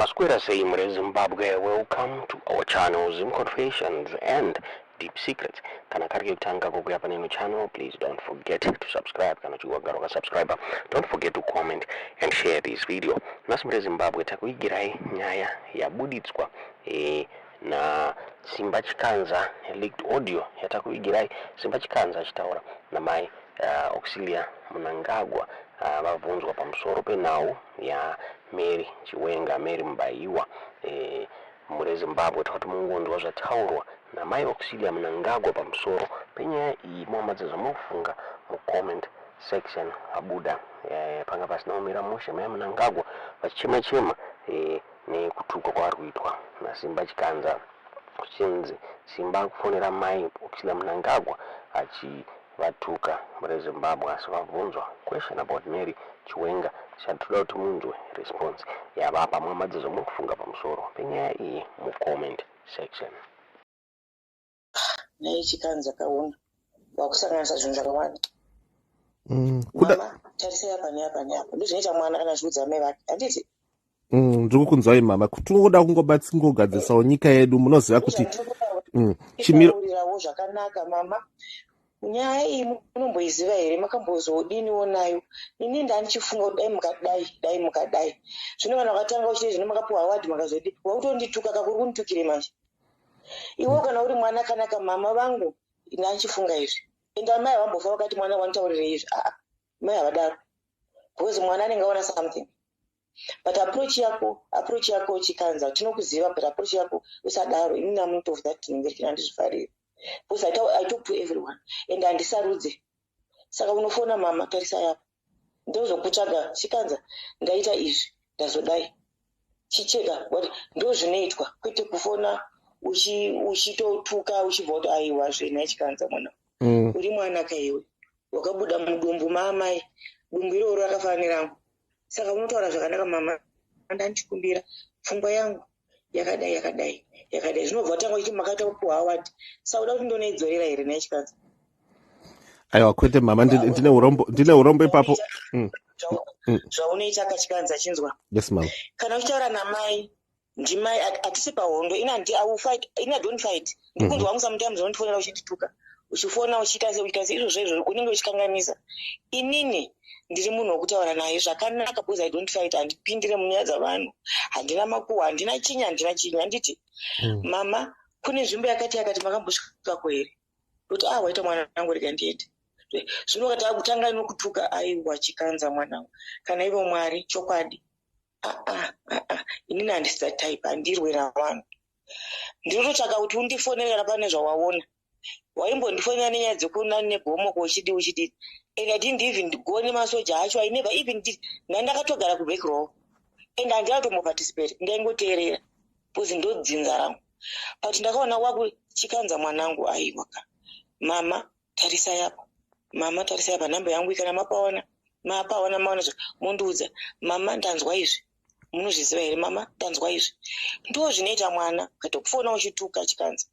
Masquera same Zimbabwe. Welcome to our channel Zim Confessions and Deep Secrets. Kana kariki kutanga kukuya paneno channel, please don't forget to subscribe. Kana chiwagaro ka subscriber, don't forget to comment and share this video. Masquera Zimbabwe takuigirai nyaya yabuditswa na Simba Chikanza leaked audio yatakuigirai Simba Chikanza chitaura na mai Auxilia Mnangagwa vabvunzwa pamusoro penhau ya Mary Chiwenga Mary Mbaiwa muri Zimbabwe takati mungonzwa zvataurwa na mai Auxilia Mnangagwa pamusoro penyaya iyi muhamadza mufunga mu comment section abuda panga pasina umira mushe mai Mnangagwa vachichema nekutuka kwaari kuitwa na Simba Chikanza kuchinzi Simba kufonera mai Auxilia Mnangagwa vatuka muri Zimbabwe asi vabvunzwa question about Mary Chiwenga chatoda kuti munzwe response yavapa muhamadza mukufunga pamusoro penyaya iyi mu comment section. Nei Chikanza kaona wakusanganisa zvinhu zvakawanda. Mama tarisa yapa neapa neapa ndozvinoita mwana kana zviudza mai vake handiti ndikukunzwai mama kuti ungoda kungogadzisawo nyika yedu munoziva kuti chimirawo zvakanaka mama. Nyaya iyi munomboiziva here makambozodiniwo nayo? Ini ndandichifunga kuti dai mukadai zvino vanhu vakatanga uchiri zvino makapiwa awadi makazodi wautondituka kakuri kunditukire manje iwo kana uri mwana kanaka mama vangu ndandichifunga izvi enda mai vambofa vakati mwana wanitaurire izvi mai havadaro because mwana anenge aona something but approach yako Chikanza tinokuziva but approach yako usadaro ini namunt of that ndinenge ndizvifarira because I talk to everyone and handisarudze saka unofona mama tarisa yapo ndozokutsvaga Chikanza ndaita izvi ndazodai chicheka ndo zvinoitwa kwete kufona uchitotuka uchibva kuti aiwa zvena Chikanza mwana uri mwana kaiwe wakabuda mudumbu maamai dumbu iroro rakafanira saka unotaura zvakanaka mama ndandichikumbira pfungwa yangu yakadai zvinobva tanga kuti makaita kupuwa awadi sauda kuti ndoneidzorera here nei Chikanza aiwa kwete mama ndine urombo ipapo zvaunoita kaChikanza chinzwa. Yes mama. Kana uchitaura namai ndimai atisi pahondo ina don't fight ndikunzwa wangu sometimes unondifonera uchindituka uchifona uchiita izvozvo unenge uchikanganisa inini ndiri munhu wokutaura naye zvakanaka because I don't fight handipindire munyaya dzavanhu handina makuhwa handina chinyi handiti mama kune nzvimbo yakati makambosvikako here kuti waita mwana wangu rega ndiende zvino kati akutanga nokutuka aiwa Chikanza mwanangu kana ivo Mwari chokwadi inini handisi type handirwera vanhu ndinototsvaka kuti undifonere kana pane zvawaona waimbondifonera nenyaya dzekuna nebhomoko uchidi and I didn't even go nemasoja acho I never even did ndakatogara kuback row and handinatomboparticipate ndaingoteerera because ndodzinza rangu but ndakaona waku Chikanza mwanangu aiwaka mama tarisa yapo namba yangu ikana mapaona maona mundiudza mama ndanzwa izvi munozviziva here mama ndanzwa izvi ndo zvinoita mwana katokufona uchituka Chikanza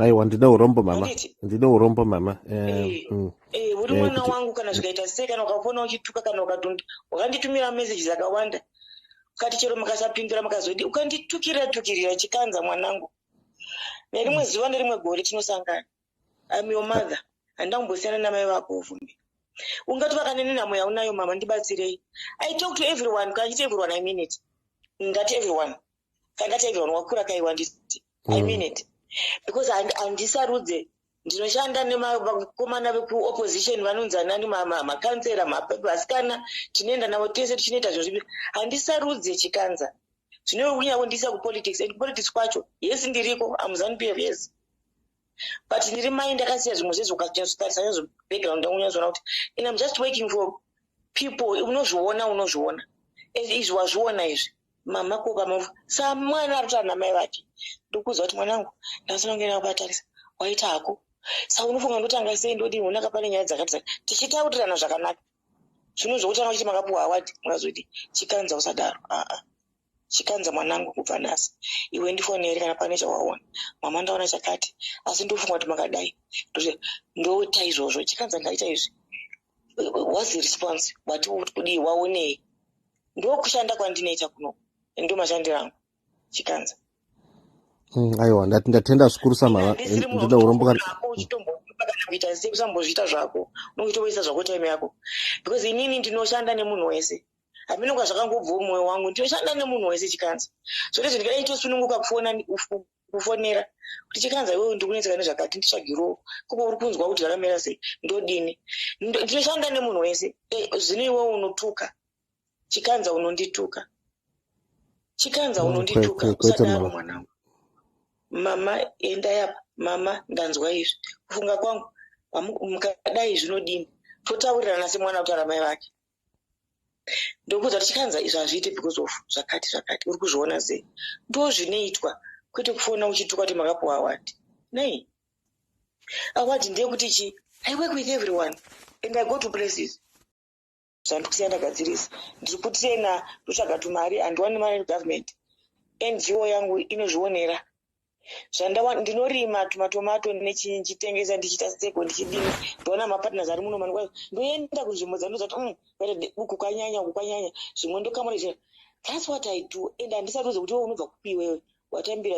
aiwa ndine urombo mama uri mwana wangu kana zvikaita sei kana ukafona uchituka kana wakanditumira messages akawanda ukati chero makasapindura makazoti ukanditukirira Chikanza mwanangu nerimwe zuva nerimwe gore tinosangana I'm your mother handambosiyana namai vako uvumbi ungati vakanene nhamo yaunayo mama ndibatsirei I talk to everyone kachiti everyone I mean it ngati everyone wakura kaiwa nditi I mean it because handisarudze ndinoshanda nemakomana vekuopposition vanonzi nani makansera masikana tinoenda navo tese tichinoita zvozvi handisarudze Chikanza zvinokunyako ndisa kupolitics and politics kwacho yes ndiriko am ZANU-PF yes but ndiri mai ndakasiya zvimwe zvezvo ukatarisanya nezvo background yangu unyazoona kuti and I'm just working for people unozviona izvi wazviona izvi mama koka samwana arutaura namai vake ndikuudza kuti mwanangu ndasinongena kubatarisa waita hako saka unofunga ndotanga sei ndodini unaka pane nyaya dzakati tichitaurirana zvakanaka zvino zvokutanga uchiti makapuwa awadi mukazoti Chikanza usadaro Chikanza mwanangu kubva nhasi iwe ndifonere kana pane chawaona mama ndaona chakati asi ndofunga kuti makadai ndoita izvozvo Chikanza ndaita izvi what's the response wati kudii waonei ndokushanda kwandinoita kuno ndo mashandiro angu chikanza. Aiwa, ndatenda zvikuru mama. Ndisiri munhu Ndida uromboka. unotombonako uchitombopa kana kuita sei usambozviita zvako unochitoisa zvako time yako because inini ndinoshanda nemunhu wese haminoka zvakangobvawo mwoyo wangu ndinoshanda nemunhu wese chikanza so ndizvo ndikadai tosununguka kufonera kuti chikanza iwewe ndikunetseka nezvakati nditsvagirowo koko uri kunzwa kuti zvakamira sei ndodini ndinoshanda nemunhu wese zvino iwewe unotuka chikanza unondituka usadaro mwanangu. Mama enda yapa mama ndanzwa izvi kufunga kwangu mukadai zvinodini totaurirana semwana kutaura mai vake ndokuudza kuti chikanza izvi hazviiti because of zvakati uri kuzviona sei ndo zvinoitwa kwete kufona uchituka kuti makapuwa awadi nei awadi ndeyekuti chi I work with everyone and I go to places zvandikusiyana ndagadzirisa ndiri kutrena ndotsvaga tumari handiwani mari negovernment NGO yangu inozvionera ndinorima tumatomato nechitengesa ndichiita seko ndichidini ndoona mapartners ari muno mani ndoenda kunzvimbo dzandoza kuti uku kwanyanya zvimwe ndokamura izvi. That's what I do and handisatuze kuti wewe unobva kupi iwewe watambira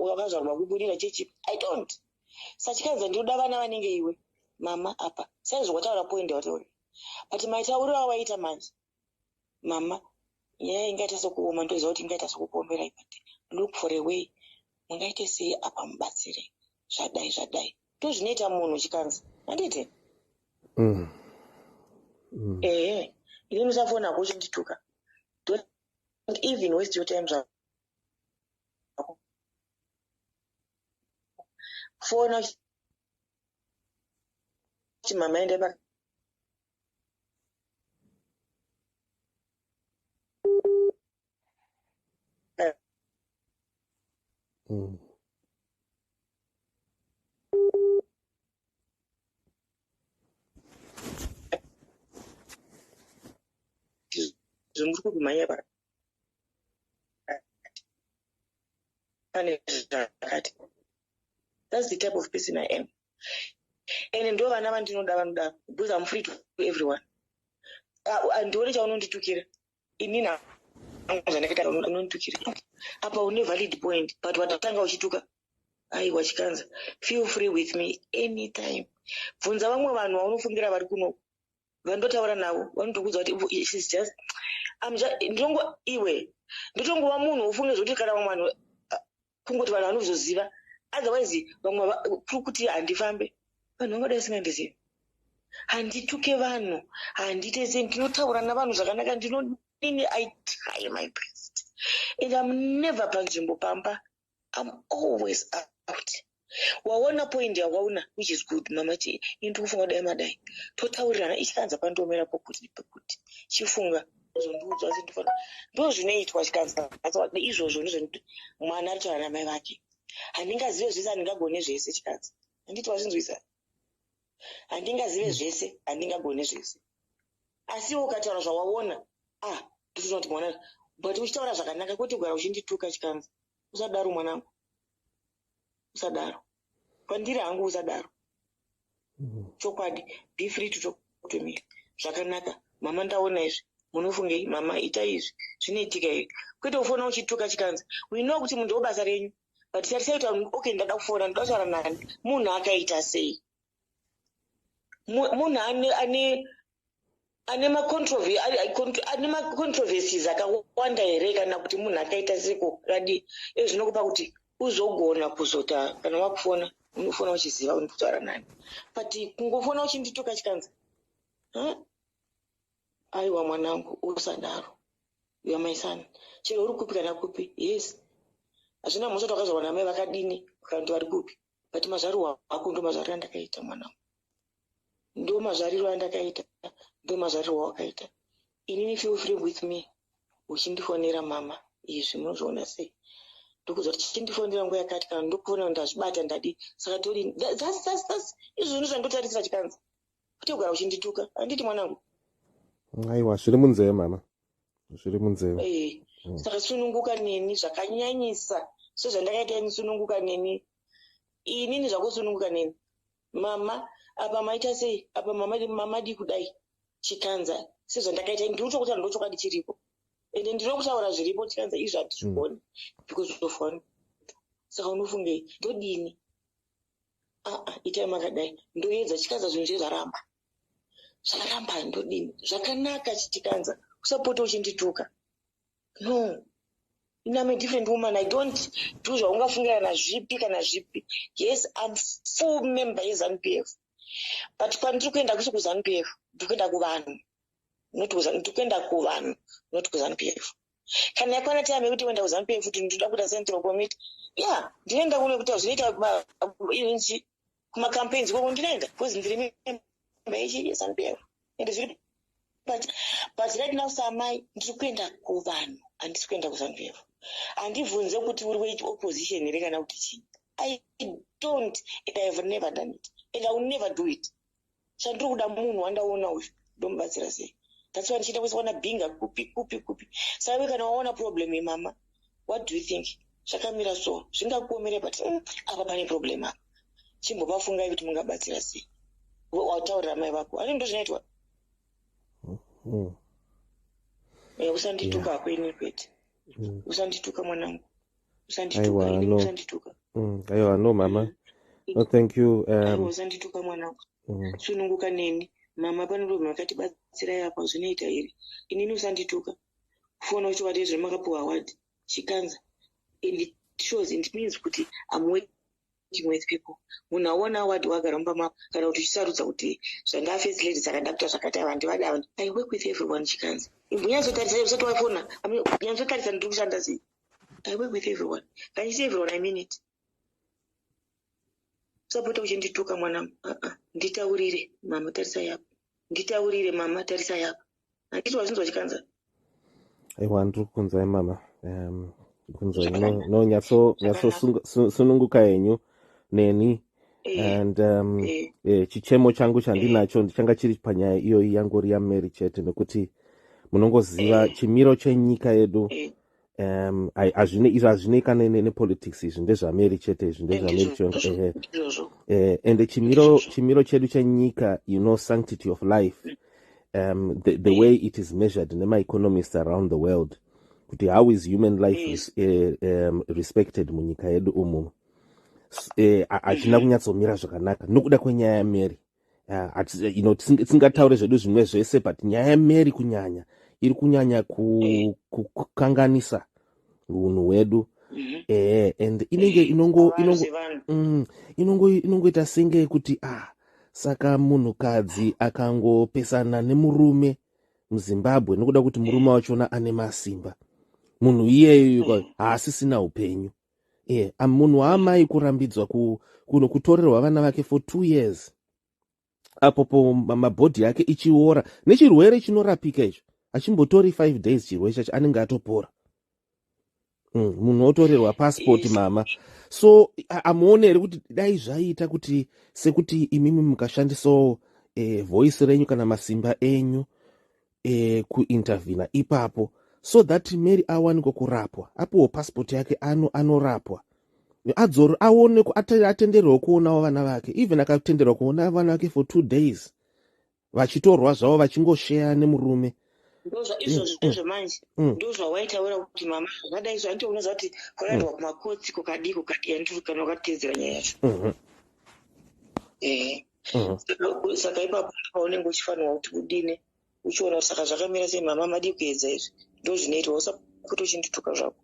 wakazvarwa kubudira chechi I don't sachikanza ndinoda vana vanenge iwe mama apa saizvi wataura point wataura but maitauriro awaita manje mama nyaya ingaita sokuoma ndoziva kuti ingaita sokupombera ipati look for a way mungaite sei apa mubatsire zvadai ndozvinoita munhu chikanza handiti ini musafona kuchindituka don't even waste your time zvako fona kuti mama ende pa zvimuri kumhanya pa pane zvakati. That's the type of person I am. And ndo vana vandinoda because I'm free to everyone. Andione chaunonditukira inini zvandakaita unonditukira apa une valid point but watatanga uchituka aiwa chikanza feel free with me anytime. Bvunza vamwe vanhu vaunofungira vari kuno vandotaura navo vanotokudza kuti is just ndotongova munhu ufunge zvokuti kana vamwe vanhu kungoti vanhu vanozoziva otherwise vamwe kuri kuti handifambe vanhu vangodai singandizivi handituke vanhu handitese ndinotaura navanhu zvakanaka ndinodini I try my best and I'm never panzvimbo pamba I'm always out. Waona point yawaona which is good mama chi into kufunga dai madai totaurirana ichikanza pandomera pokuti chifunga zondudzwa zindifana ndo zvinoitwa chikanza izvozvo ndizvo mwana ari taura mai vake handingazive zvese handingagone zvese chikanza handiti wazvinzwisa handingazive zvese handingagone zvese asiwo ukataura zvawaona ndotona kuti mwana but uchitaura zvakanaka kwete kugara uchindituka chikanza usadaro mwanangu usadaro kwandiri hangu usadaro chokwadi be free to talk to me zvakanaka mama ndaona izvi munofungei mama ita izvi zvinoitika izvi kwete kufona uchituka chikanza we know kuti munhu webasa renyu but tarisaita okay ndada kufona ndada kutaura nani munhu akaita sei munhu ane macontroversies akawanda here kana kuti munhu akaita seko radi zvinokupa kuti uzogona kuzota kana wakufona unofona uchiziva unokutaura nani but kungofona uchindituka chikanza aiwa mwanangu usadaro you are my son chero uri kupi kana kupi yes hazvina mhosva takazvarwa namai vakadini kana vari kupi but mazvariro ako ndo mazvariro andakaita mwanangu ndo mazvariro andakaita ndo mazvariro wakaita inini feel free with me uchindifonera mama izvi munozviona sei ndokuza kuti chindifonera nguva yakati kana ndokufona ndazvibata ndadi saka tori that's izvoni zvandotarisira chikanza kuti kugara uchindituka handiti mwanangu aiwa zviri munzeve mama zviri munzeve saka sununguka neni zvakanyanyisa sezvandakaita ini sununguka neni inini zvakusununguka neni mama apa maita sei apa mama di kudai chikanza sezvandakaita ini ndiri kutokuti ndochokwadi chiripo ende ndiri kutaura zviripo tikanza izvi hatizvigoni because of one. Saka unofungei ndodini? Itai makadai ndoedza chikanza zvinhu zvezvaramba ndodini zvakanaka chikanza usapota uchindituka. No, I'm a different woman. I don't do zvaungafungira nazvipi kana zvipi. Yes, I'm full member yeZANU-PF, but kwandiri kuenda kusi kuZANU-PF ndiri kuenda kuvanhu, ndiri kuenda kuvanhu not kuZANU-PF. Kana yakwana time yekuti uenda kuZANU-PF kuti ndinoda kuita central committee, yeah, ndinoenda kune kuti zvinoita inchi kumacampaigns kwako ndinoenda because ndiri member yeZANU-PF ende zviri but right now samai ndiri kuenda kuvanhu handisi kuenda kuZANU-PF. Handibvunze kuti uri weopposition here kana kuti chii. I don't, and I have never done it, and I will never do it. Chandiri kuda munhu wandaona uyu ndomubatsira sei. That's why ndichiita kuona binga kupi. Saka kana waona problem mama, what do you think? Zvakamira so zvingakuomere but apa pane problem apa. Chimbopafungai kuti mungabatsira sei. Wataurira mai vako. Ani ndo zvinoitwa. Usandituka kweni kwete. Usandituka mwanangu. Usandituka. Aiwa, no mama. No, thank you. Usandituka mwanangu. Sununguka neni. Mama pane ro makatibatsira yapa zvinoita iri. Inini usandituka. Kufona kuti wade zvemakapuwa award. Chikanza. And it shows, it means kuti I'm working with people. Unaona award wagara mumba kana kuti chisarudza kuti zvanga first lady dzakadapta zvakati vantu vada. I work with everyone chikanza. Imbunyatsotarisa usati wafona. Imbunyatsotarisa ndiri kushanda sei. I work with everyone. Can you say everyone? I mean it. Sapota uchindituka mwana. Nditaurire mama tarisa yapo. Nditaurire mama tarisa yapo. Handiti wazinzwa chikanza. Aiwa, ndiri kunzwa mama. Kunzwa no nyatso sununguka yenyu neni. And chichemo changu chandinacho ndichanga chiri panyaya iyoyi yangori yaMary chete nekuti munongoziva chimiro chenyika yedu. Hazvinei kana nepolitics izvi ndezvaMary chete, izvi ndezvaMary chete. And chimiro chedu chenyika, you know, sanctity of life, the way it is measured nema-economists around the world, kuti how is human life respected munyika yedu umu. Hazvina kunyatsomira zvakanaka nokuda kwenyaya yaMary. Tisingataure zvedu zvimwe zvese, but nyaya yaMary kunyanya iri kunyanya kukanganisa unhu hwedu. And inongoita senge kuti saka munhukadzi akangopesana nemurume muZimbabwe nokuda kuti murume wachona ane masimba, munhu iyeyo haasisina upenyu. Munhu haamai kurambidzwa kutorerwa vana vake for 2 years apo mabhodhi yake ichiora nechirwere chinorapika icho. Achimbotori 5 days chirwere chacho anenge atopora. Munhu otorerwa passport mama. So amuonere kuti dai zvaita kuti sekuti imimi mukashandisawo voice renyu kana masimba enyu kuintervina ipapo, so that Mary awanikwe kurapwa, apowo passport yake anorapwa, aone atenderwa kuonawo vana vake, even akatenderwa kuona vana vake for 2 days vachitorwa zvavo vachingoshare nemurume. Ndozvo manje ndozvawaitaura kuti mama zvakadai zvanti unoziva kuti kwakaendwa kumakotsi kukadi andiri kana ukatedzera nyaya yacho. Saka ipapo paunenge uchifanirwa kuti udine uchiona kuti saka zvakamira sei mama madi kuedza izvi ndozvinoitwa, usapota uchindituka zvako.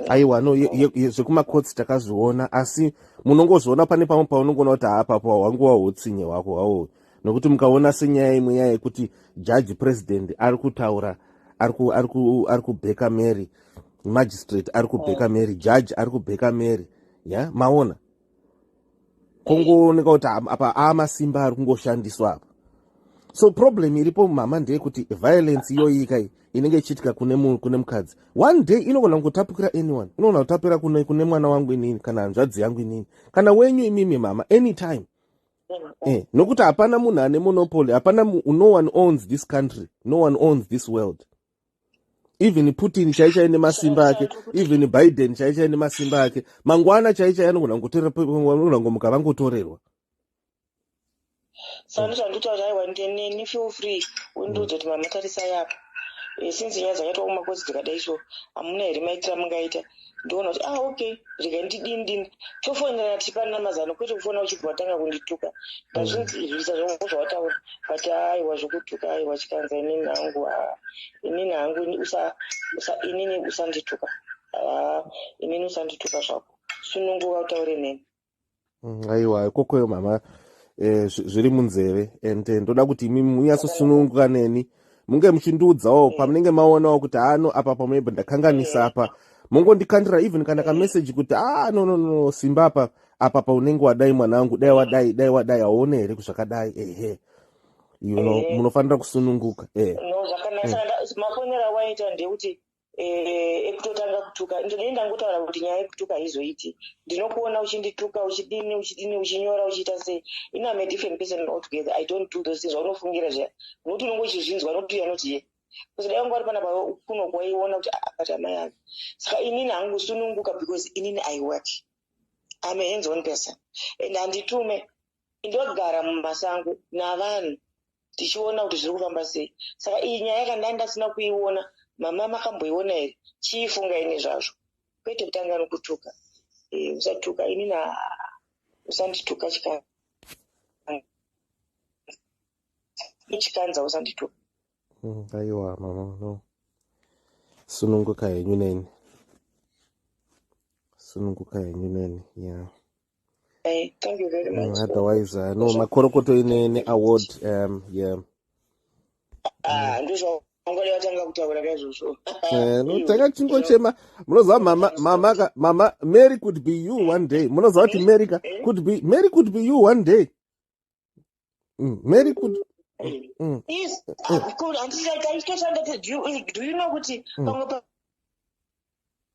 Aiwa, no, zvekumakotsi takazviona, asi munongozviona pane pamwe paunongoona kuti apapo wangu wahutsinye wako wawo, nokuti mukaona senyaya imwe nyaya yekuti judge president ari kutaura, ari kubheka Mary, magistrate ari kubheka Mary, judge ari kubheka Mary, maona kongooneka kuti apa amasimba ari kungoshandiswa apa. So problem iripo mama ndeyekuti violence iyoyi inenge ichiitika kune mukadzi, one day inogona kutapukira anyone, inogona kutapira kune mwana wangu inini kana hanzvadzi yangu inini kana wenyu imimi mama, anytime. Nokuti hapana munhu ane monopoly, hapana, no one owns this country, no one owns this world. Even Putin chaichai nemasimba ake, even Biden chaichai nemasimba ake, mangwana chaichai anogona ngomuka vangotorerwa. Saka ndozvanditaura aiwa neni feel free undiudza kuti mama tarisai apa. Since nyaya dzakaita kumakosi dzikadai so hamuna here maitira mungaita. Ndoona kuti okay rega ndidini tofonera tichipanana mazano kwete kufona uchibva watanga kundituka. Ndazvinzwisa zvongo zvawataura but aiwa zvokutuka aiwa chikanza inini hangu inini usandituka. Inini usandituka zvako. Sununguka utaure neni. Aiwa ikokweyo mama zviri munzeve and ndoda kuti imi munyatsosununguka neni munge muchindiudzawo pamunenge maonawo kuti ano apa pamwepo ndakanganisa apa mongondikandira even kana kameseji kuti no simba apa paunenge wadai mwanangu dai wadai aone here kuzvakadai munofanira kusununguka no zvakanaka mafonera waita ndekuti ekutotanga kutuka ndangotaura kuti nyaya yekutuka haizoiti ndinokuona uchindituka uchidini uchinyora uchiita sei I'm a different person altogether. I don't do those things vaunofungira zviya nokuti unonge uchizvinzwa nokuti anoti kuti dai wanga uri pana pavo kuno kwaiona kuti akati amai ake. Saka inini hangusununguka because inini I work. I'm a hands-on person and handitume ndogara mumasango navanhu tichiona kuti zviri kufamba sei. Saka iyi nyaya yakandai ndasina kuiona mama makamboiona here chiifunga ine zvazvo kwete kutanga nokutuka. Usatuka inini usandituka chikanza usandituka. Aiwa mama no sununguka yenyu neni yeah. Thank you very much. Otherwise no makorokoto ine award yeah. Ndizvo ngole watanga kutaura kazvozvo. No taka chingochema munoziva mama Mary could be you one day. Munoziva kuti Mary could be you one day. Mary could Yes, cool. And this is like do you know kuti pamwe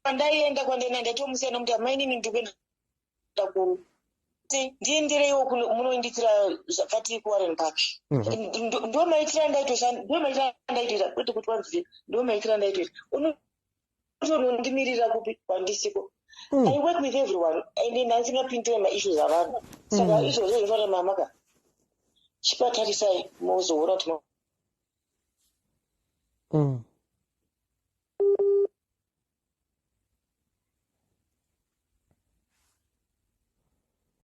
pandaienda kwandena ndatomusiyana kuti amaini ndikuenda ku ndienderewo munoinditira zvakati kuWarren Park. Ndo maitira ndaitoita kwete kuti wanzi ndo maitira ndaitoita unondimirira kupi kwandisiko. I work with everyone and ndandisingapindire maissues avanhu. Saka izvozvo zvinotaura mamaka chipatarisai mozoona kuti